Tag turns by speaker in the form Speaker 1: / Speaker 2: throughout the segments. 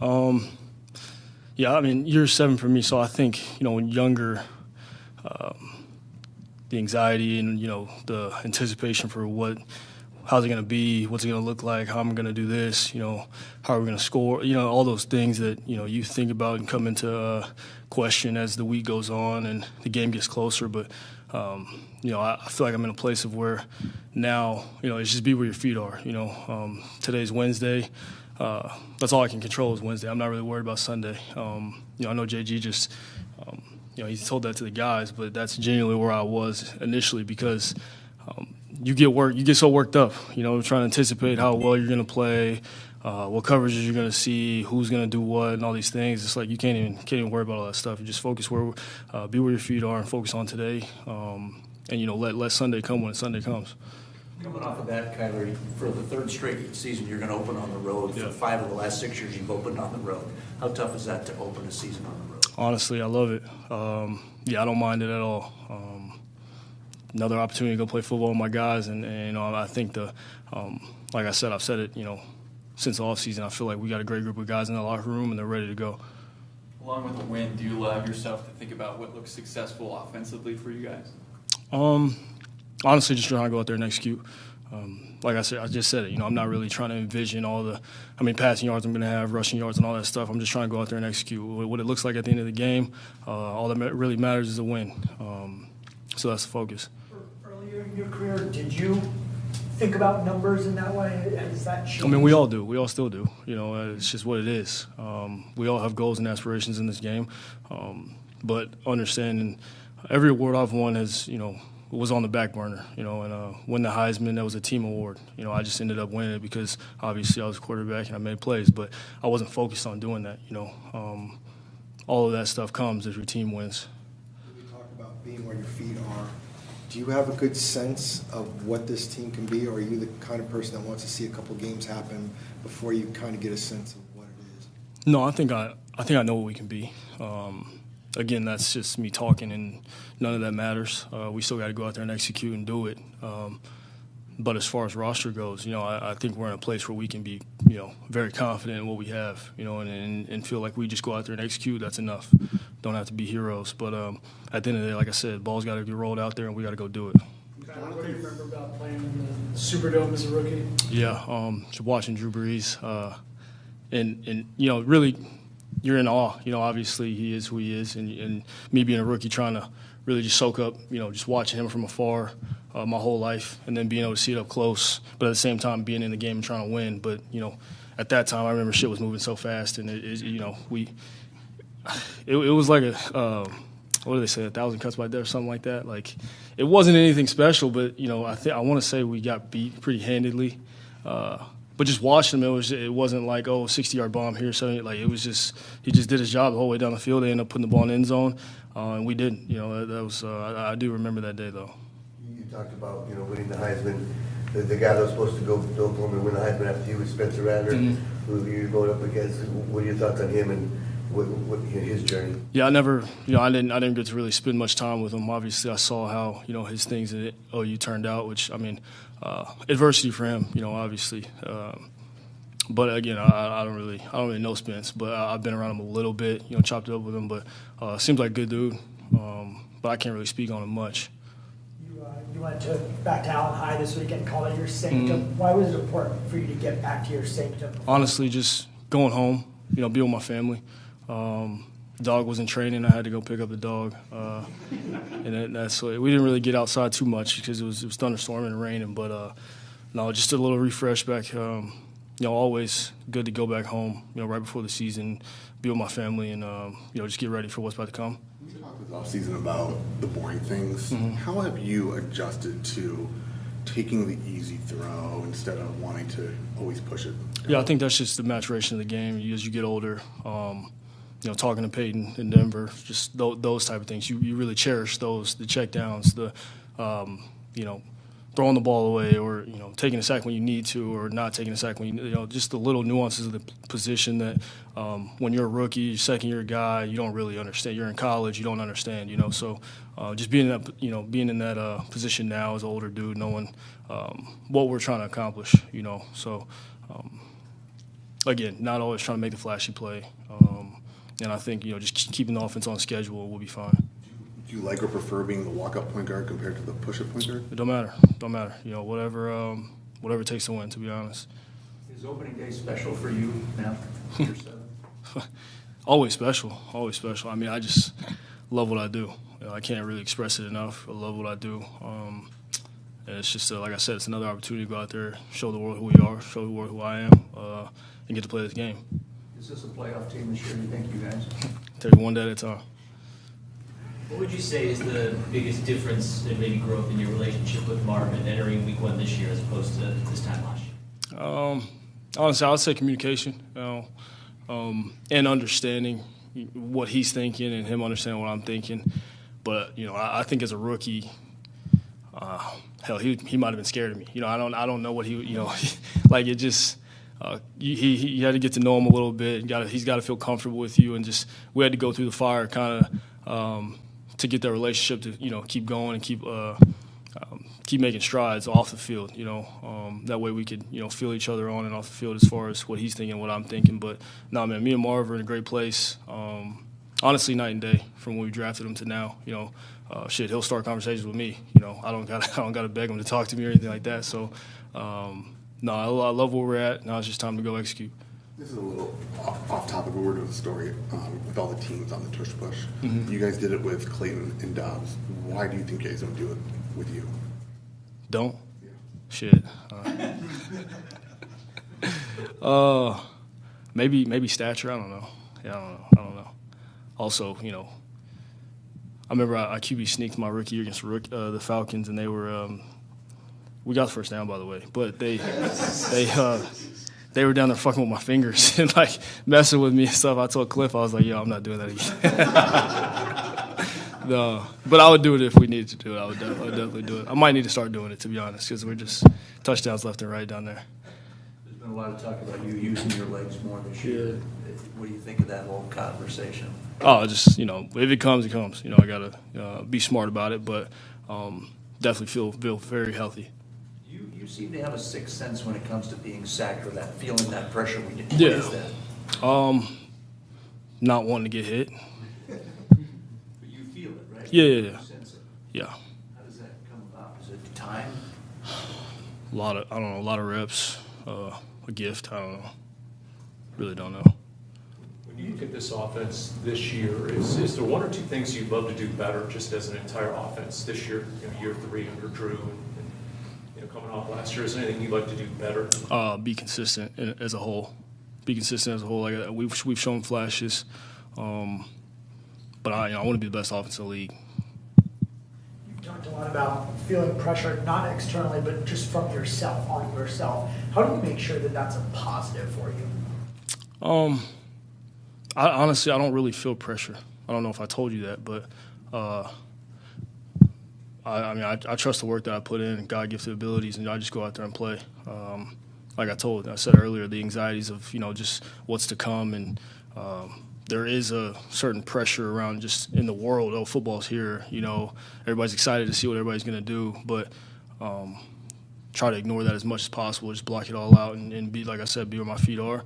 Speaker 1: Yeah, I mean, year 7 for me, so I think, when younger, the anxiety and, the anticipation for how's it going to be, what's it going to look like, how am I going to do this, how are we going to score, all those things that, you think about and come into question as the week goes on and the game gets closer. But, I feel like I'm in a place of where now, it's just be where your feet are. Today's Wednesday. That's all I can control is Wednesday. I'm not really worried about Sunday. I know JG just, he told that to the guys, but that's genuinely where I was initially because you get so worked up, trying to anticipate how well you're going to play, what coverages you're going to see, who's going to do what, and all these things. It's like you can't even worry about all that stuff. You just focus be where your feet are and focus on today, and let Sunday come when Sunday comes.
Speaker 2: Coming off of that, Kyler, for the 3rd straight season, you're going to open on the road.
Speaker 1: Yeah.
Speaker 2: For 5 of the last 6 years, you've opened on the road. How tough is that to open a season on the road?
Speaker 1: Honestly, I love it. I don't mind it at all. Another opportunity to go play football with my guys, and I think like I said, I've said it, since the offseason, I feel like we got a great group of guys in the locker room, and they're ready to go.
Speaker 3: Along with the win, do you allow yourself to think about what looks successful offensively for you guys?
Speaker 1: Honestly, just trying to go out there and execute. Like I said, I just said it. I'm not really trying to envision how many passing yards I'm going to have, rushing yards, and all that stuff. I'm just trying to go out there and execute. What it looks like at the end of the game, all that really matters is the win. So that's the focus.
Speaker 4: Earlier in your career, did you think about numbers in that way? Has that changed?
Speaker 1: I mean, we all do. We all still do. It's just what it is. We all have goals and aspirations in this game. But understanding every award I've won has, was on the back burner, and win the Heisman, that was a team award. I just ended up winning it because obviously I was a quarterback and I made plays, but I wasn't focused on doing that, all of that stuff comes as your team wins.
Speaker 5: We talk about being where your feet are. Do you have a good sense of what this team can be, or are you the kind of person that wants to see a couple games happen before you kind of get a sense of what it is?
Speaker 1: No, I think I know what we can be. Again, that's just me talking, and none of that matters. We still got to go out there and execute and do it. But as far as roster goes, I think we're in a place where we can be, very confident in what we have, and feel like we just go out there and execute. That's enough. Don't have to be heroes. But at the end of the day, like I said, ball's got to get rolled out there, and we got to go do it.
Speaker 4: What do you remember about playing in the Superdome as a rookie?
Speaker 1: Yeah, just watching Drew Brees, and really. You're in awe, obviously he is who he is, and me being a rookie trying to really just soak up, just watching him from afar my whole life and then being able to see it up close, but at the same time being in the game and trying to win. But, at that time I remember shit was moving so fast, and it was like what do they say, 1,000 cuts by death or something like that. Like, it wasn't anything special, but, I want to say we got beat pretty handedly. But just watching him, it wasn't like, 60-yard bomb here, 70. Like, it was just he just did his job the whole way down the field. They ended up putting the ball in the end zone, and we didn't. That was I do remember that day though.
Speaker 6: You talked about winning the Heisman. The guy that was supposed to go home and win the Heisman after you was Spencer Rattler, who you're going up against. What are your thoughts on him and what his journey? Yeah,
Speaker 1: I never, I didn't get to really spend much time with him. Obviously, I saw how his things at OU turned out, which adversity for him, obviously. But again, I don't really know Spence, but I've been around him a little bit, chopped it up with him. But seems like a good dude. But I can't really speak on him much.
Speaker 4: You went back to Allen High this weekend, called it your sanctum. Why was it important for you to get back to your sanctum?
Speaker 1: Honestly, just going home, be with my family. Dog was in training. I had to go pick up the dog, and that's we didn't really get outside too much because it was thunderstorming and raining. But no, just a little refresh back. Always good to go back home. Right before the season, be with my family, and just get ready for what's about to come.
Speaker 7: We talked this offseason about the boring things. How have you adjusted to taking the easy throw instead of wanting to always push it?
Speaker 1: Yeah, I think that's just the maturation of the game. As you get older. Talking to Peyton in Denver, just those type of things. You really cherish those, the checkdowns, the, throwing the ball away or, taking a sack when you need to or not taking a sack when just the little nuances of the position that when you're a rookie, second-year guy, you don't really understand. You're in college, you don't understand, So just being in that position now as an older dude, knowing what we're trying to accomplish, So again, not always trying to make the flashy play. And I think, just keeping the offense on schedule will be fine.
Speaker 7: Do you like or prefer being the walk-up point guard compared to the push-up point guard?
Speaker 1: It don't matter. Whatever it takes to win, to be honest.
Speaker 2: Is opening day special for you now? Year 7?
Speaker 1: Always special. Always special. I mean, I just love what I do. I can't really express it enough. I love what I do. And it's just, like I said, it's another opportunity to go out there, show the world who we are, show the world who I am, and get to play this game.
Speaker 2: Is this a playoff team this year, you think, you guys?
Speaker 1: Take it one day at a time.
Speaker 8: What would you say is the biggest difference in maybe growth in your relationship with Marvin entering week 1 this year as opposed to this time last year?
Speaker 1: Honestly, I would say communication, and understanding what he's thinking and him understanding what I'm thinking. But, I think as a rookie, hell, he might have been scared of me. I don't know what he, like it just. He had to get to know him a little bit. He's got to feel comfortable with you, and just we had to go through the fire kind of to get that relationship to keep going and keep making strides off the field. That way we could feel each other on and off the field as far as what he's thinking, what I'm thinking. But no, man, me and Marv are in a great place. Honestly, night and day from when we drafted him to now. He'll start conversations with me. I don't gotta beg him to talk to me or anything like that. So. No, I love where we're at. Now it's just time to go execute.
Speaker 7: This is a little off topic, but we're doing a story with all the teams on the tush push. Mm-hmm. You guys did it with Clayton and Dobbs. Why do you think you guys don't do it with you?
Speaker 1: Don't?
Speaker 7: Yeah.
Speaker 1: Shit. Maybe stature. I don't know. Yeah, I don't know. Also, I remember I QB sneaked my rookie year against the Falcons, and they were. We got the first down, by the way, but they were down there fucking with my fingers and like messing with me and stuff. I told Cliff, I was like, "Yo, I'm not doing that again." No, but I would do it if we needed to do it. I would definitely do it. I might need to start doing it, to be honest, because we're just touchdowns left and right down there.
Speaker 2: There's been a lot of talk about you using your legs more this year. What do you think of that whole conversation?
Speaker 1: Oh, just if it comes, it comes. I gotta be smart about it, but definitely feel very healthy.
Speaker 2: You seem to have a sixth sense when it comes to being sacked or that feeling that pressure. What is that?
Speaker 1: Not wanting to get hit.
Speaker 2: But you feel it, right?
Speaker 1: Yeah.
Speaker 2: You sense it.
Speaker 1: Yeah.
Speaker 2: How does that come about? Is it time?
Speaker 1: A lot of reps, a gift. I don't know. Really don't know.
Speaker 9: When you look at this offense this year, is there one or two things you'd love to do better just as an entire offense this year, year 3 under Drew and coming off last year? Is there anything you'd like to do better?
Speaker 1: Be consistent as a whole. Like we've shown flashes, but I want to be the best offense in the league.
Speaker 4: You've talked a lot about feeling pressure, not externally, but just from yourself, on yourself. How do you make sure that that's a positive for you?
Speaker 1: Honestly, I don't really feel pressure. I don't know if I told you that, but I trust the work that I put in and God-gifted abilities, and I just go out there and play. Like I said earlier, the anxieties of just what's to come, and there is a certain pressure around just in the world. Oh, football's here. Everybody's excited to see what everybody's going to do, but try to ignore that as much as possible. Just block it all out and be, like I said, be where my feet are.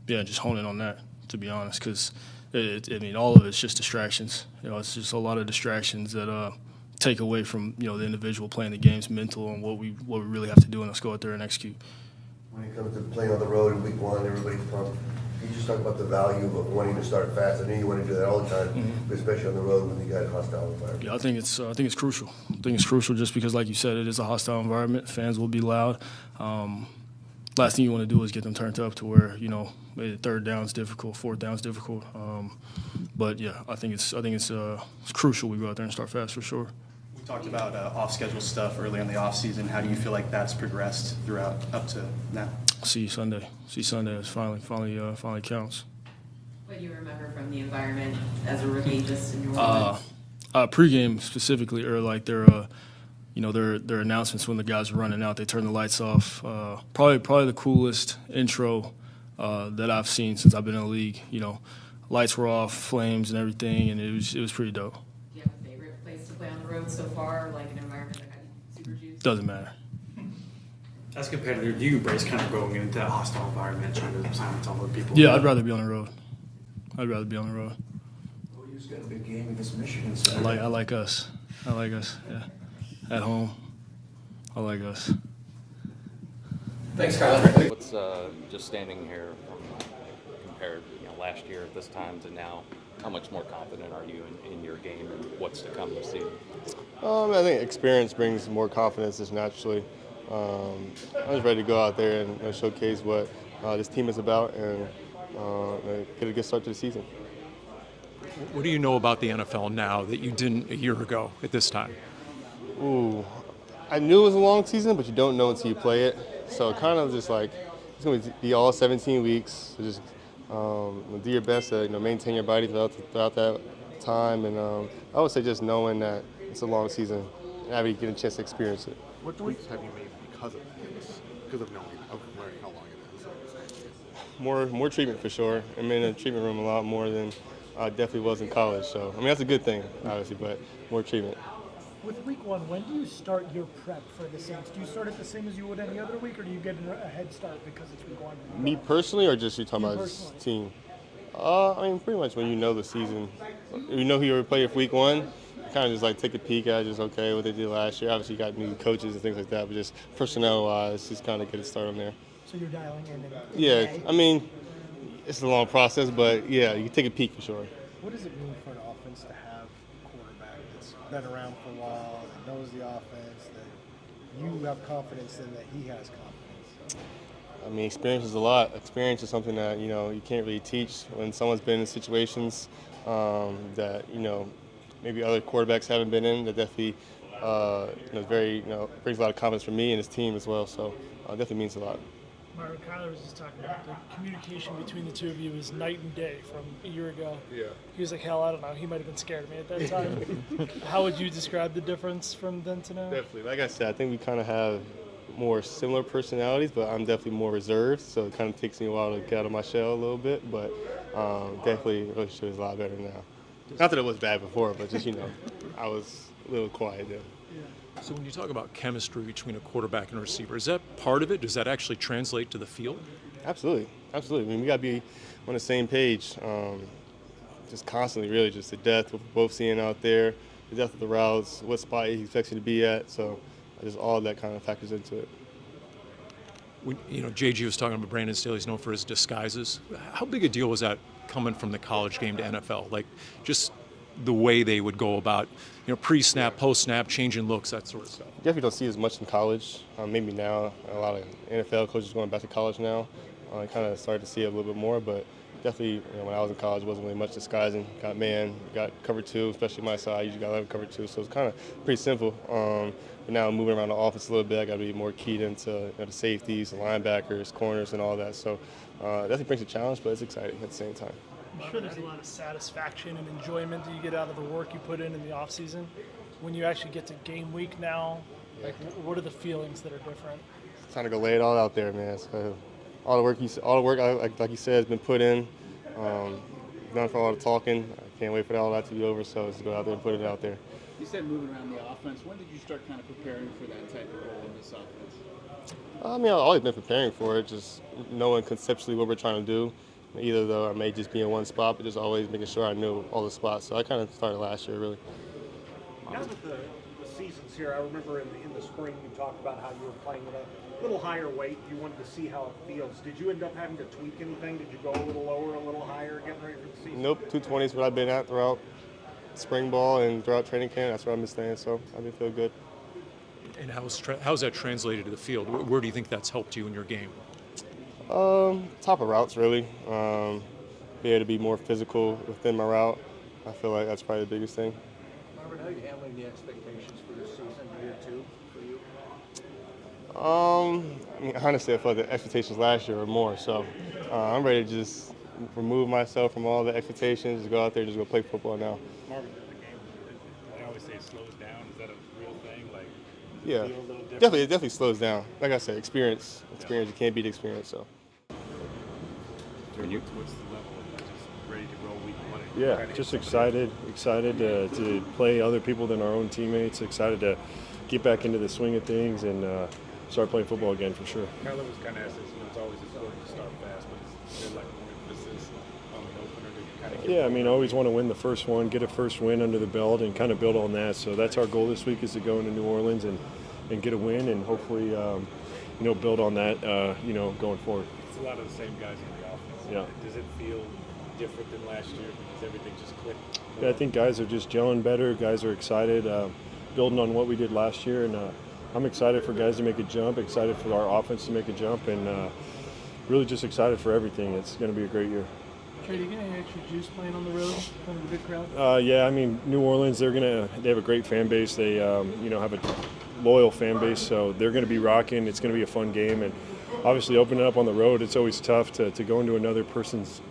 Speaker 1: Just hone in on that, to be honest, because all of it's just distractions. It's just a lot of distractions that take away from the individual playing the game's mental and what we really have to do, and let's go out there and execute.
Speaker 6: When it comes to playing on the road in week 1, everybody's pumped. You just talk about the value of wanting to start fast. I know you want to do that all the time, but especially on the road when you got a hostile environment.
Speaker 1: Yeah, I think it's crucial. I think it's crucial just because, like you said, it is a hostile environment. Fans will be loud. Last thing you want to do is get them turned up to where maybe third down's difficult, fourth down's difficult. But yeah, I think it's crucial we go out there and start fast for sure.
Speaker 10: We talked about off-schedule stuff early in the off-season. How do you feel like that's progressed throughout up to now?
Speaker 1: See Sunday. It finally counts.
Speaker 11: What do you remember from the environment as a rookie, just in your world?
Speaker 1: Pregame specifically, or like their announcements when the guys are running out, they turn the lights off. Probably the coolest intro that I've seen since I've been in the league. Lights were off, flames and everything, and it was pretty dope.
Speaker 11: Do you have a favorite place to play on the road so far, like an environment that got you super juiced?
Speaker 1: Doesn't matter.
Speaker 12: As a competitor, do you embrace kind of going into that hostile environment, trying to silence all the people?
Speaker 1: Yeah, I'd rather be on the road. I'd rather be on the road.
Speaker 2: OU's got a big game against Michigan. So
Speaker 1: I like us. I like us. Yeah, at home. I like us.
Speaker 2: Thanks, Kyler.
Speaker 13: What's just standing here compared, last year at this time to now? How much more confident are you in your game and what's to come this season?
Speaker 14: I think experience brings more confidence just naturally. I'm just ready to go out there and showcase what this team is about and get a good start to the season.
Speaker 9: What do you know about the NFL now that you didn't a year ago at this time?
Speaker 14: Ooh, I knew it was a long season, but you don't know until you play it. So kind of just like it's going to be all 17 weeks. So just do your best to maintain your body throughout that time, and I would say just knowing that it's a long season and having get a chance to experience it.
Speaker 7: What tweaks have you made because of this? Because of knowing, of learning how long it is?
Speaker 14: More treatment for sure. I'm in a treatment room a lot more than I definitely was in college. So I mean that's a good thing, obviously, but more treatment.
Speaker 4: With week 1, when do you start your prep for the Saints? Do you start it the same as you would any other week, or do you get a head start because it's week 1?
Speaker 14: Me personally, or just you talking about this team? I mean, pretty much when you know the season, you know who you're playing for week 1. You kind of just like take a peek at just okay what they did last year. Obviously, you got new coaches and things like that, but just personnel-wise, just kind of get a start on there.
Speaker 4: So you're dialing in.
Speaker 14: Yeah, I mean, it's a long process, but yeah, you can take a peek for sure.
Speaker 15: What does it mean for an offense to have a quarterback that's been around for a while, that knows the offense, that you have confidence in, that he has confidence?
Speaker 14: I mean, experience is a lot. Experience is something that, you can't really teach when someone's been in situations that, maybe other quarterbacks haven't been in. That definitely brings a lot of confidence for me and his team as well. So definitely means a lot.
Speaker 4: Marvin, Kyler was just talking about the communication between the two of you is night and day from a year ago.
Speaker 7: Yeah.
Speaker 4: He was like, hell, I don't know. He might have been scared of me at that time. How would you describe the difference from then to now?
Speaker 14: Definitely. Like I said, I think we kind of have more similar personalities, but I'm definitely more reserved, so it kind of takes me a while to get out of my shell a little bit, but definitely the relationship is a lot better now. Not that it was bad before, but just, I was a little quiet then.
Speaker 9: So when you talk about chemistry between a quarterback and a receiver, is that part of it? Does that actually translate to the field?
Speaker 14: Absolutely. Absolutely. I mean, we got to be on the same page just constantly, really, just the depth we're both seeing out there, the depth of the routes, what spot he expects you to be at, so just all that kind of factors into it.
Speaker 9: When, JG was talking about Brandon Staley's known for his disguises. How big a deal was that coming from the college game to NFL? Like, just the way they would go about, pre-snap, post-snap, changing looks, that sort of stuff.
Speaker 14: You definitely don't see as much in college. Maybe now, a lot of NFL coaches going back to college now. I kind of started to see it a little bit more, but definitely, when I was in college, wasn't really much disguising. Got man, got cover 2, especially my side. I usually got 11 cover 2, so it's kind of pretty simple. But now I'm moving around the offense a little bit. I got to be more keyed into the safeties, the linebackers, corners, and all that. So definitely brings a challenge, but it's exciting at the same time.
Speaker 4: I'm sure there's a lot of satisfaction and enjoyment that you get out of the work you put in the off season. When you actually get to game week now, like what are the feelings that are different?
Speaker 14: It's time to go lay it all out there, man. So all the work, like you said, has been put in. Done for all the talking. I can't wait for all that to be over. So let's go out there and put it out there.
Speaker 16: You said moving around the offense. When did you start kind of preparing for that type of role in this offense?
Speaker 14: I mean, I've always been preparing for it, just knowing conceptually what we're trying to do. Either though I may just be in one spot, but just always making sure I knew all the spots. So I kind of started last year, really.
Speaker 15: Now that the season's here, I remember in the spring you talked about how you were playing at a little higher weight. You wanted to see how it feels. Did you end up having to tweak anything? Did you go a little lower, a little higher, getting ready for the season?
Speaker 14: Nope, 220 is what I've been at throughout spring ball and throughout training camp. That's where I've been staying, so I've been feeling good.
Speaker 9: And how's that translated to the field? Where do you think that's helped you in your game?
Speaker 14: Top of routes, really. Be able to be more physical within my route. I feel like that's probably the biggest thing.
Speaker 2: Marvin, how are you handling the expectations for this season, year 2 for you?
Speaker 14: I mean, honestly, I felt the expectations last year were more. So I'm ready to just remove myself from all the expectations, just go out there and just go play football now.
Speaker 17: Marvin, the game, I always say it slows down. Is that a real thing? Like,
Speaker 14: yeah, it definitely slows down. Like I said, experience. You can't beat experience. So.
Speaker 17: What's the level of just ready to roll week 1?
Speaker 18: Yeah, just excited to play other people than our own teammates. Excited to get back into the swing of things and
Speaker 14: start playing football again for sure.
Speaker 17: Kyler was kind of asked this, it's always important to start fast, but is there like more emphasis on the opener to kind of get
Speaker 14: Yeah, I mean, I always want to win the first one, get a first win under the belt, and kind of build on that. So that's our goal this week, is to go into New Orleans and get a win, and hopefully, build on that, going forward.
Speaker 17: It's a lot of the same guys in the offense.
Speaker 14: Yeah.
Speaker 17: Does it feel different than last year because everything just clicked?
Speaker 14: Yeah, I think guys are just gelling better. Guys are excited, building on what we did last year, and I'm excited for guys to make a jump, excited for our offense to make a jump, and really just excited for everything. It's going to be a great year.
Speaker 18: Trey, do you get any extra juice playing on the road, kind of a good crowd?
Speaker 14: Yeah, I mean, New Orleans, they have a great fan base. They have a loyal fan base, so they're going to be rocking. It's going to be a fun game, and obviously opening up on the road, it's always tough to go into another person's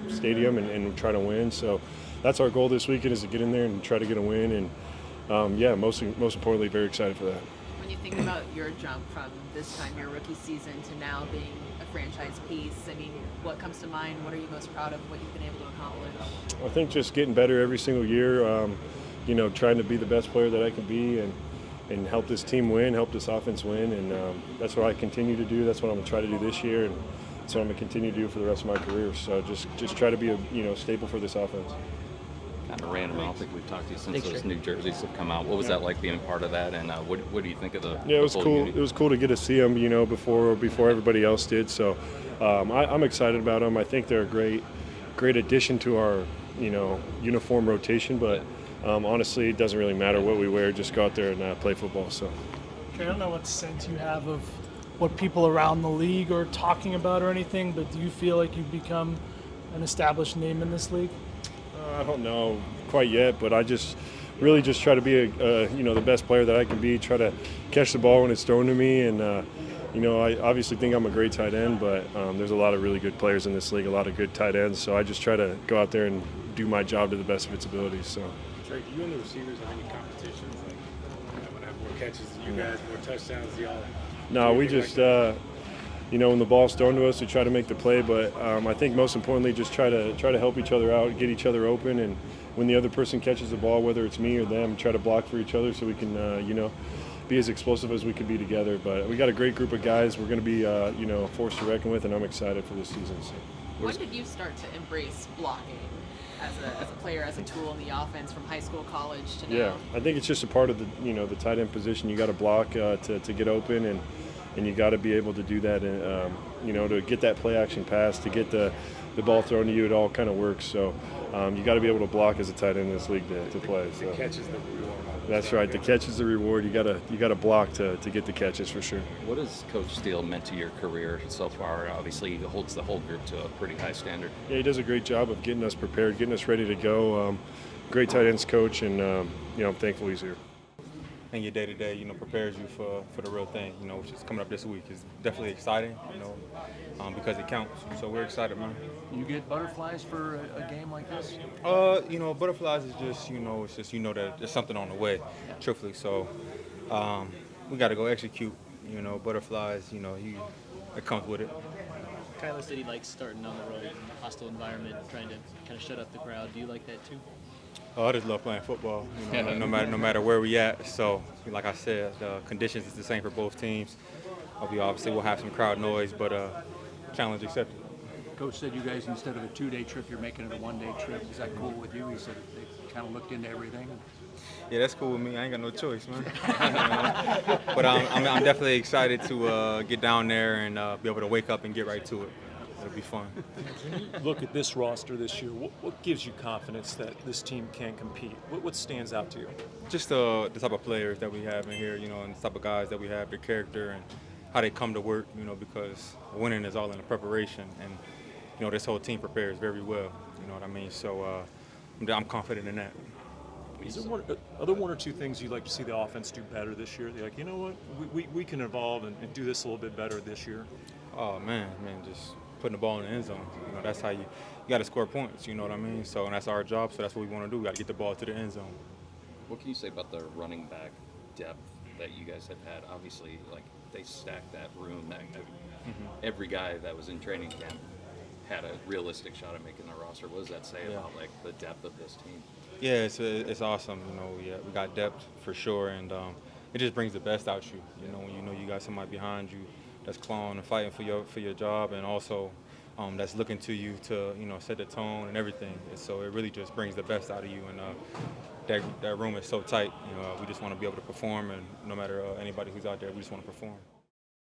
Speaker 14: stadium and try to win. So that's our goal this weekend, is to get in there and try to get a win, and most importantly, very excited for that.
Speaker 11: When you think about your jump from this time, your rookie season, to now being a franchise piece, I mean, what comes to mind? What are you most proud of, what you've been able to accomplish?
Speaker 14: I think just getting better every single year, trying to be the best player that I can be, and help this team win, help this offense win, and that's what I continue to do. That's what I'm going to try to do this year, and that's what I'm going to continue to do for the rest of my career. So just try to be a staple for this offense.
Speaker 13: Kind of random. I don't think we've talked to you since those new jerseys have come out. What was that like being a part of that, and what do you think of the?
Speaker 14: Yeah, it was cool. It was cool to get to see them, before everybody else did. So I'm excited about them. I think they're a great addition to our uniform rotation. But honestly, it doesn't really matter what we wear. Just go out there and play football. So.
Speaker 18: Trey, I don't know what sense you have of what people around the league are talking about or anything, but do you feel like you've become an established name in this league?
Speaker 14: I don't know quite yet, but I just really try to be the best player that I can be. Try to catch the ball when it's thrown to me, and I obviously think I'm a great tight end, but there's a lot of really good players in this league, a lot of good tight ends. So I just try to go out there and do my job to the best of its abilities. So.
Speaker 17: Trey, do you and the receivers have any competitions? Like, I'm gonna have more catches than you guys, more touchdowns than y'all.
Speaker 14: No, we just. When the ball's thrown to us, we try to make the play, but I think most importantly, just try to help each other out, get each other open, and when the other person catches the ball, whether it's me or them, try to block for each other so we can, be as explosive as we could be together. But we got a great group of guys. We're going to be, a force to reckon with, and I'm excited for this season. So.
Speaker 11: When did you start to embrace blocking as a player, as a tool in the offense, from high school, college to now?
Speaker 14: Yeah, I think it's just a part of the tight end position. You got to block to get open, and you got to be able to do that, to get that play action pass, to get the ball thrown to you. It all kind of works. So you got to be able to block as a tight end in this league to play. So.
Speaker 17: The catch is the reward.
Speaker 14: That's right. The catch is the reward. You got to block to get the catches for sure.
Speaker 13: What has Coach Steele meant to your career so far? Obviously, he holds the whole group to a pretty high standard.
Speaker 14: Yeah, he does a great job of getting us prepared, getting us ready to go. Great tight ends coach, and I'm thankful he's here.
Speaker 19: And your day-to-day, prepares you for the real thing, which is coming up this week. It's definitely exciting, because it counts. So we're excited, man.
Speaker 2: You get butterflies for a game like this?
Speaker 19: Butterflies is just, it's just, that there's something on the way, truthfully. So we got to go execute, butterflies, it comes with it.
Speaker 8: Kyler said he likes starting on the road in a hostile environment, trying to kind of shut up the crowd. Do you like that too?
Speaker 19: Oh, I just love playing football, no matter where we at. So, like I said, the conditions is the same for both teams. Obviously, we'll have some crowd noise, but challenge accepted.
Speaker 2: Coach said you guys, instead of a 2-day trip, you're making it a 1-day trip. Is that cool with you? He said they kind of looked into everything.
Speaker 19: Yeah, that's cool with me. I ain't got no choice, man. But I'm definitely excited to get down there and be able to wake up and get right to it. It'll be fun.
Speaker 9: When you look at this roster this year, what gives you confidence that this team can compete? What stands out to you?
Speaker 19: Just the type of players that we have in here, and the type of guys that we have, their character and how they come to work, because winning is all in the preparation. And, this whole team prepares very well, you know what I mean? So I'm confident in that.
Speaker 9: Is there are there one or two things you'd like to see the offense do better this year? They're like, you know what, we can evolve and do this a little bit better this year?
Speaker 19: Oh, man, just putting the ball in the end zone. That's how you got to score points, you know what I mean? So, and that's our job, so that's what we want to do. We got to get the ball to the end zone.
Speaker 13: What can you say about the running back depth that you guys have had? Obviously, they stacked that room. Every guy that was in training camp had a realistic shot at making the roster. What does that say about the depth of this team?
Speaker 19: Yeah, it's awesome. We got depth for sure, and it just brings the best out you. You know you got somebody behind you that's clawing and fighting for your job, and also that's looking to you to set the tone and everything. And so it really just brings the best out of you, and that room is so tight. We just want to be able to perform, and no matter anybody who's out there, we just want to perform.